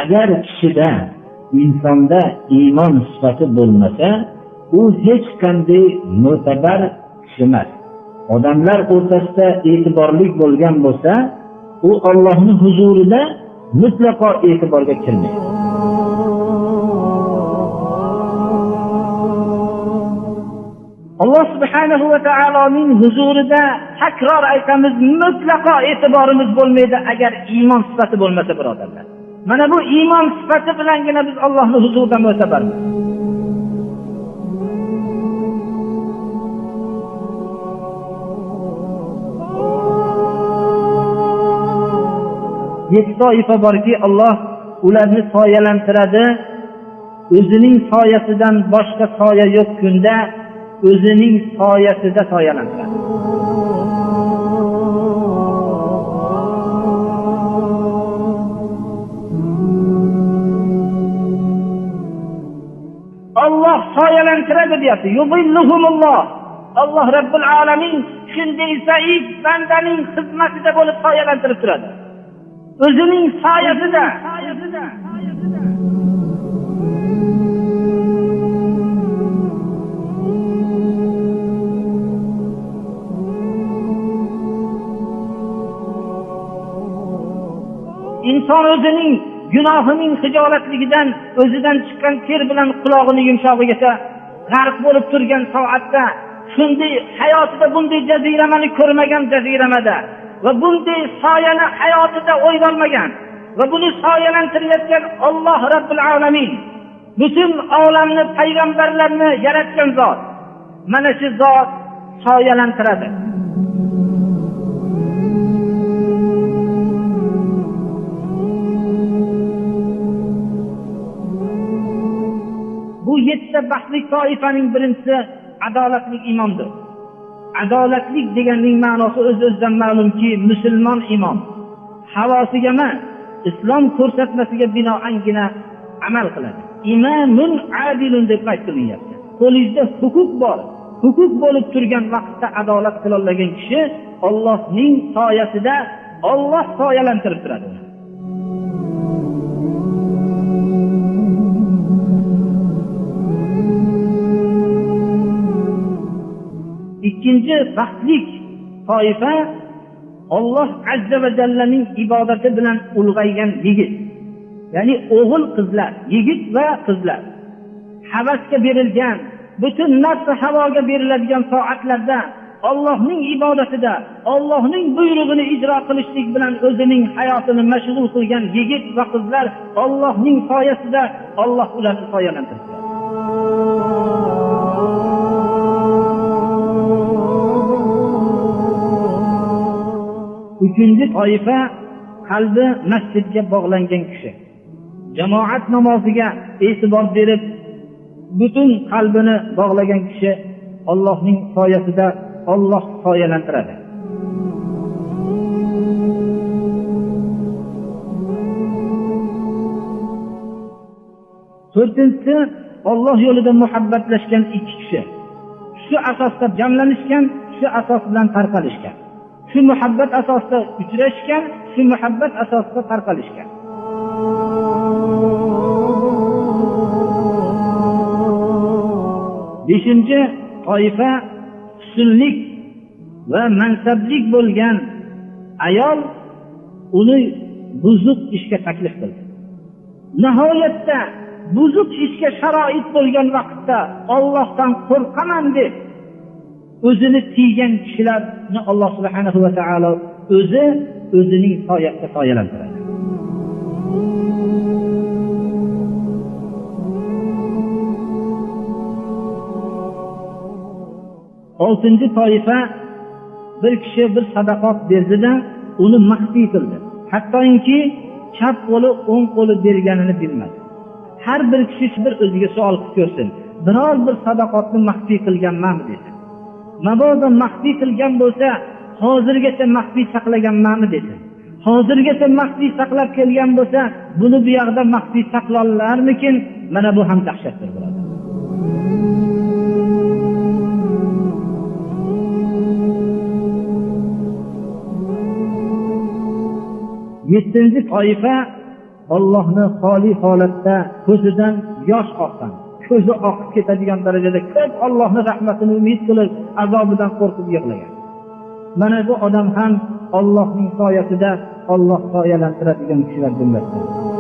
agar kishida, insonda iymon sifati bo'lmasa, u hech qanday mo'tabar kishi emas. Odamlar o'rtasida e'tiborli bo'lgan bo'lsa, u Allohning huzurida mutlaqo e'tiborga kirmaydi. Alloh subhanahu va taoloning huzurida takror aytamiz, mutlaqo e'tiborimiz bo'lmaydi agar iymon sifati bo'lmasa, birodarlar. Mana bu iymon sifati bilangina biz Allohning huzurida mo'tabarmiz. Yetti toifa borki, Alloh ularni soyalantiradi. O'zining soyasidan boshqa soya yo'q kunda o'zining soyasida soyalantiradi. Alloh soyalantiradi deyapti. Yuzilluhumulloh. Alloh Rabbul alamin shunday zaif bandaning xizmatida bo'lib soyalantirib turadi. O'zining soyasida. Inson o'zining gunohining hijolatligidan, o'zidan chiqqan ter bilan qulog'ini yumshog'igacha g'arq bo'lib turgan soatda, shunday hayotida bunday jaziramani ko'rmagan jaziramada va bunday soyani hayotida o'ylolmagan va buni soyalantirayotgan Alloh Rabbul alamin, butun olamni, payg'ambarlarni yaratgan zot, mana shu zot soyalantiradi. Bu yettita baxtli toifaning birinchisi adolatli iymondir. Adolatlik deganning ma'nosi o'z-o'zidan ma'lumki, musulmon imom havosiga emas, islom ko'rsatmasiga binoangina amal qiladi. Imamun adilun deb aytilyapti. Qo'lingizda huquq bor. Huquq bo'lib turgan vaqtda adolat qila olgan kishi Allohning soyasida Alloh soyalantirib turadi. Ikkinchi baxtlik toifa Alloh azza va jallaning ibodati bilan ulg'aygan yigit. Ya'ni o'g'il qizlar, yigit va qizlar havasga berilgan, butun nafs havoga beriladigan soatlarda Allohning ibodatida, Allohning buyrug'ini ijro qilishlik bilan o'zining hayotini mashg'ul qilgan yigit va qizlar Allohning soyasida Alloh ularni soyalantiradi. Uchinchi toifa qalbi masjidga bog'langan kishi. Jamoat namoziga e'tibor berib, butun qalbini bog'lagan kishi Allohning soyasida Alloh soyalantiradi. To'rtinchisi Alloh yo'lida muhabbatlashgan ikki kishi. Shu asosda jamlanishgan, shu asos bilan tarqalishgan. Shu muhabbat asosida uchrashgan, shu muhabbat asosida tarqalishgan. Beshinchi toifa husnlik va mansablik bo'lgan ayol uni buzuq ishga taklif qildi. Nihoyatda buzuq ishga sharoit bo'lgan vaqtda Allohdan qo'rqaman deb o'zini tiygan kishilarni Alloh subhanahu va taolo o'zining soyasida soyalantiradi. Oltinchi toifa bir kishi bir sadaqat berdida uni maxfiy qildi. Hattoki chap qo'li o'ng qo'li berganini bilmadi. Har bir kishi bir o'ziga savol qilib ko'rsin. Biror bir sadaqatni maxfiy qilganmanmi dedi. Mabodo maxfiy qilgan bo'lsa, hozirgacha maxfiy saqlaganmanmi dedi. Hozirgacha maxfiy saqlab kelgan bo'lsa, buni bu yoqda maxfiy saqlollarmikin? Mana bu ham dahshatdir, birodar. Yettinchi toifa Allohni xoli holatda ko'zidan yosh oqqan, ko'zi oqib ketadigan darajada ko'p Allohning rahmatini umid qilib, azobidan qo'rqib yig'lagan. Mana bu odam ham Allohning soyasida Alloh soyalantiradigan kishilar jumlasidan.